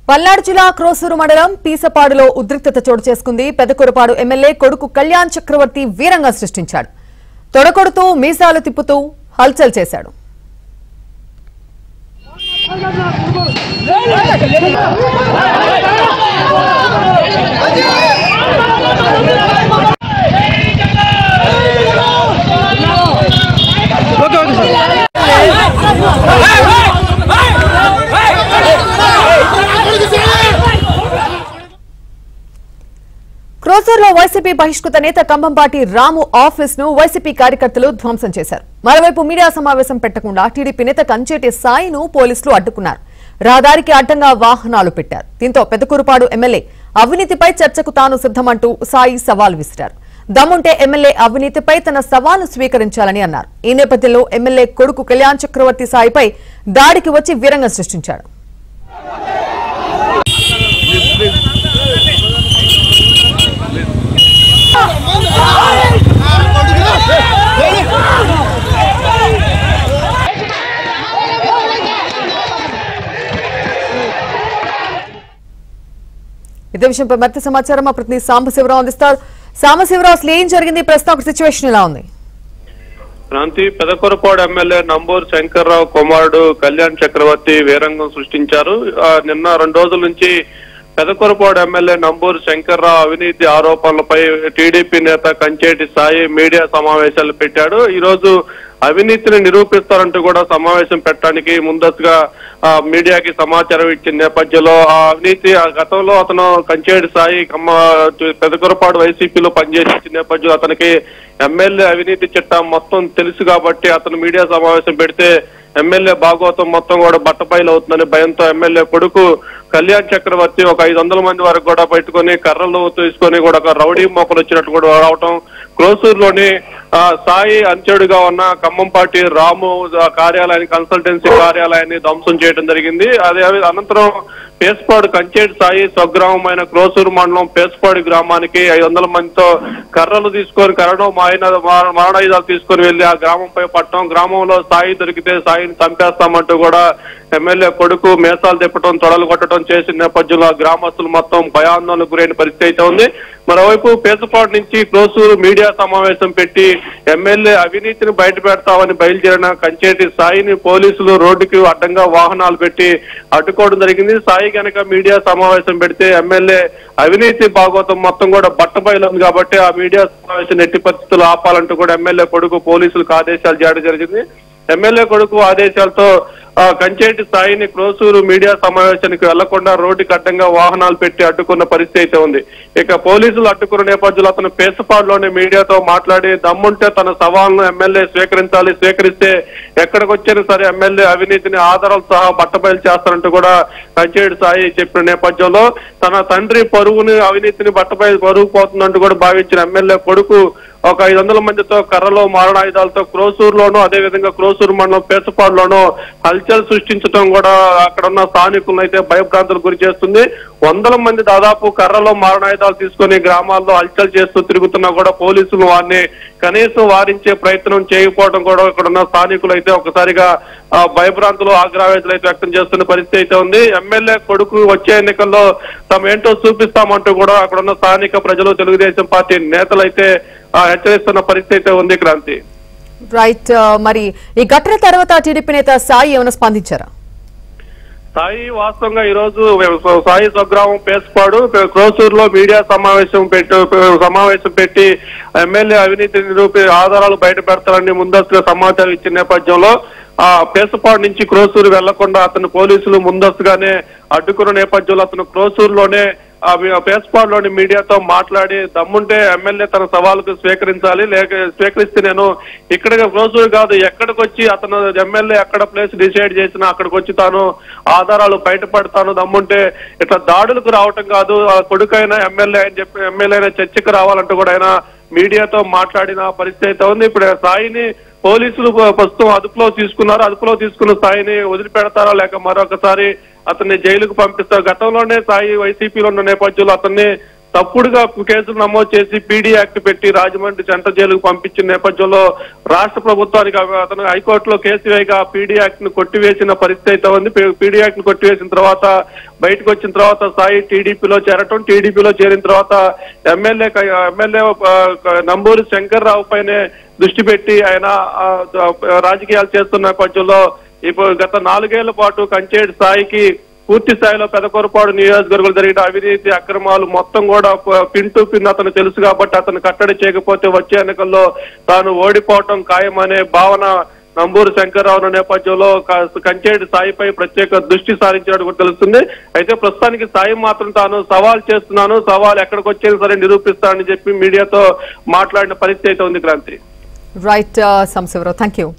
పల్నాడు జిల్లా క్రోసూరు మండలం పీసపాడులో ఉద్రిక్తత చోటు చేసుకుంది. పెదకూరపాడు ఎమ్మెల్యే కొడుకు కళ్యాణ్ చక్రవర్తి వీరంగం సృష్టించాడు. తొడకొడుతూ మీసాలు తిప్పుతూ హల్చల్ చేశాడు. క్రోసూరులో వైసీపీ బహిష్కృత నేత కంభంపాటి రాము ఆఫీస్ ను వైసీపీ కార్యకర్తలు ధ్వంసం చేశారు. మరోవైపు మీడియా సమావేశం పెట్టకుండా టీడీపీ నేత కంచేటి సాయిను పోలీసులు అడ్డుకున్నారు. రహదారికి అడ్డంగా వాహనాలు పెట్టారు. దీంతో పెదకూరుపాడు ఎమ్మెల్యే అవినీతిపై చర్చకు తాను సిద్ధమంటూ సాయి సవాల్ విసిరారు. దమ్ముంటే ఎమ్మెల్యే అవినీతిపై తన సవాలు స్వీకరించాలని అన్నారు. ఈ నేపథ్యంలో ఎమ్మెల్యే కొడుకు కళ్యాణ్ చక్రవర్తి సాయిపై దాడికి వచ్చి వీరంగం సృష్టించాడు. ఇదే విషయంపై మరింత సమాచారం మా ప్రతినిధి సాంబశివరావు అందిస్తారు. సాంబశివరావు, అసలు ఏం జరిగింది? ప్రస్తుతం సిచ్యువేషన్ ఎలా ఉంది? క్రాంతి పెదకూరపాడు ఎమ్మెల్యే నంబూరు శంకర్రావు కుమారుడు కళ్యాణ్ చక్రవర్తి వీరంగం సృష్టించారు. నిన్న 2 రోజుల నుంచి పెదకూరపాడు ఎమ్మెల్యే నంబూరు శంకర్రావు అవినీతి ఆరోపణలపై టీడీపీ నేత కంచేటి సాయి మీడియా సమావేశాలు పెట్టాడు. ఈ రోజు అవినీతిని నిరూపిస్తారంటూ కూడా సమావేశం పెట్టడానికి ముందస్తుగా మీడియాకి సమాచారం ఇచ్చిన నేపథ్యంలో ఆ అవినీతి గతంలో అతను కంచేటి సాయి పెదకూరపాడు వైసీపీలో పనిచేసిన నేపథ్యంలో అతనికి ఎమ్మెల్యే అవినీతి చట్టం మొత్తం తెలుసు కాబట్టి అతను మీడియా సమావేశం పెడితే ఎమ్మెల్యే భాగవతం మొత్తం కూడా బట్టబయలు అవుతుందని భయంతో ఎమ్మెల్యే కొడుకు కళ్యాణ్ చక్రవర్తి ఒక 500 మంది వరకు కూడా పెట్టుకుని కర్రలు తీసుకొని కూడా ఒక రౌడీ మోకలు వచ్చినట్టు కూడా రావటం, క్రోసూరులోని సాయి అంచెడుగా ఉన్న కంభంపాటి రాము కార్యాలయాన్ని కన్సల్టెన్సీ కార్యాలయాన్ని ధ్వంసం చేయడం జరిగింది. అదే అనంతరం పేస్పాడు కంచేటి సాయి స్వగ్రామమైన క్రోసూరు మండలం పేస్పాడు గ్రామానికి 500 మందితో కర్రలు తీసుకొని కర్రను మారణాయుధాలు తీసుకొని వెళ్లి ఆ గ్రామంపై పట్టడం, గ్రామంలో సాయి దొరికితే సాయిని చంపేస్తామంటూ కూడా ఎమ్మెల్యే కొడుకు మేసాలు తిప్పడం, తొడలు కొట్టడం చేసిన నేపథ్యంలో గ్రామస్తులు మొత్తం భయాందోళనకు గురైన పరిస్థితి అయితే ఉంది. మరోవైపు పేసపాడు నుంచి క్రోసూరు మీడియా సమావేశం పెట్టి ఎమ్మెల్యే అవినీతిని బయట పెడతామని బయలుదేరిన కంచేటి సాయిని పోలీసులు రోడ్డుకి అడ్డంగా వాహనాలు పెట్టి అడ్డుకోవడం జరిగింది. సాయి కనుక మీడియా సమావేశం పెడితే ఎమ్మెల్యే అవినీతి భాగవతం మొత్తం కూడా బట్టబయలు ఉంది కాబట్టి ఆ మీడియా సమావేశం ఎట్టి పరిస్థితులు ఆపాలంటూ కూడా ఎమ్మెల్యే కొడుకు పోలీసులకు ఆదేశాలు చేయడం జరిగింది. ఎమ్మెల్యే కొడుకు ఆదేశాలతో కంచేటి సాయిని క్రోసూరు మీడియా సమావేశానికి వెళ్లకుండా రోడ్డుకి అడ్డంగా వాహనాలు పెట్టి అడ్డుకున్న పరిస్థితి అయితే ఉంది. ఇక పోలీసులు అడ్డుకున్న నేపథ్యంలో అతను పేసపాడులోని మీడియాతో మాట్లాడి దమ్ముంటే తన సవాల్ను ఎమ్మెల్యే స్వీకరించాలి, స్వీకరిస్తే ఎక్కడికి వచ్చినా సరే ఎమ్మెల్యే అవినీతిని ఆధారాలు సహా బట్టబయలు చేస్తారంటూ కూడా కంచేటి సాయి చెప్పిన నేపథ్యంలో తన తండ్రి పరువుని అవినీతిని బట్టబయలు పరువు పోతుందంటూ కూడా భావించిన ఎమ్మెల్యే కొడుకు ఒక 500 మందితో కర్రలో మారణాయుధాలతో క్రోసూరులోనూ అదేవిధంగా క్రోసూరు మండలం పేసపాడులోనూ హల్చల్ సృష్టించడం కూడా అక్కడ ఉన్న స్థానికులను అయితే భయభ్రాంతులకు గురి చేస్తుంది. 100 మంది దాదాపు కర్రలో మారణాయుధాలు తీసుకుని గ్రామాల్లో హల్చల్ చేస్తూ తిరుగుతున్నా కూడా పోలీసులు వారిని కనీసం వారించే ప్రయత్నం చేయకపోవడం కూడా ఇక్కడ ఉన్న స్థానికులు అయితే ఒకసారిగా భయభ్రాంతులు ఆగ్రహావేశాలు అయితే వ్యక్తం చేస్తున్న పరిస్థితి అయితే ఉంది. ఎమ్మెల్యే కొడుకు వచ్చే ఎన్నికల్లో తమేంటో చూపిస్తామంటూ కూడా అక్కడ ఉన్న స్థానిక ప్రజలు తెలుగుదేశం పార్టీ నేతలు అయితే హెచ్చరిస్తున్న పరిస్థితి అయితే ఉంది. క్రాంతి, రైట్. మరి ఈ ఘటన తర్వాత టీడీపీ నేత సాయి ఏమైనా స్పందించారా? సాయి వాస్తవంగా ఈ రోజు సాయి స్వగ్రామం పేసపాడు క్రోసూరులో మీడియా సమావేశం పెట్టి ఎమ్మెల్యే అవినీతి నిరూపి ఆధారాలు బయట పెడతారని ముందస్తుగా సమాచారం ఇచ్చిన నేపథ్యంలో పేసపాడు నుంచి క్రోసూరు వెళ్లకుండా అతను పోలీసులు ముందస్తుగానే అడ్డుకున్న నేపథ్యంలో అతను క్రోసూరులోనే పేసపాడులోని మీడియాతో మాట్లాడి దమ్ముంటే ఎమ్మెల్యే తన సవాలుకు స్వీకరించాలి, స్వీకరిస్తే నేను ఇక్కడ క్రోసూరు కాదు ఎక్కడికి వచ్చి అతను ఎమ్మెల్యే ఎక్కడ ప్లేస్ డిసైడ్ చేసినా అక్కడికి వచ్చి తాను ఆధారాలు బయటపడతాను, దమ్ముంటే ఇట్లా దాడులకు రావటం కాదు, కొడుకైనా ఎమ్మెల్యే అని చెప్పి ఎమ్మెల్యే చర్చకు రావాలంటూ కూడా ఆయన మీడియాతో మాట్లాడిన పరిస్థితి అయితే ఉంది. ఇప్పుడు సాయిని పోలీసులు ప్రస్తుతం అదుపులో తీసుకున్నారు. అదుపులో తీసుకున్న సాయిని వదిలిపెడతారా లేక మరొకసారి అతన్ని జైలుకు పంపిస్తారు? గతంలోనే సాయి వైసీపీలో ఉన్న నేపథ్యంలో అతన్ని తప్పుడుగా కేసులు నమోదు చేసి పీడీ యాక్ట్ పెట్టి రాజమండ్రి సెంట్రల్ జైలుకు పంపించిన నేపథ్యంలో రాష్ట్ర ప్రభుత్వానికి అతను హైకోర్టులో కేసు వేయగా పీడీ యాక్ట్ ను కొట్టివేసిన పరిస్థితి అయితే ఉంది. పీడీ యాక్ట్ ను కొట్టివేసిన తర్వాత బయటకు వచ్చిన తర్వాత సాయి టీడీపీలో చేరటం, టీడీపీలో చేరిన తర్వాత ఎమ్మెల్యే నంబూరు శంకర్రావు పైనే దృష్టి పెట్టి ఆయన రాజకీయాలు చేస్తున్న నేపథ్యంలో ఇప్పుడు గత 4 ఏళ్ల పాటు కంచేటి సాయికి పూర్తి స్థాయిలో పెదకూరపాడు నియోజకవర్గంలో జరిగిన అవినీతి అక్రమాలు మొత్తం కూడా పిన్ టు పిన్ అతను తెలుసు కాబట్టి అతను కట్టడి చేయకపోతే వచ్చే ఎన్నికల్లో తాను ఓడిపోవటం ఖాయమనే భావన నంబూరు శంకర్రావు నేపథ్యంలో కంచేటి సాయిపై ప్రత్యేక దృష్టి సారించినట్టు కూడా తెలుస్తుంది. అయితే ప్రస్తుతానికి సాయి మాత్రం తాను సవాల్ చేస్తున్నాను, సవాల్ ఎక్కడికి వచ్చేది సరే నిరూపిస్తానని చెప్పి మీడియాతో మాట్లాడిన పరిస్థితి అయితే ఉంది. Kranti. Right, Sambasivarao, thank you.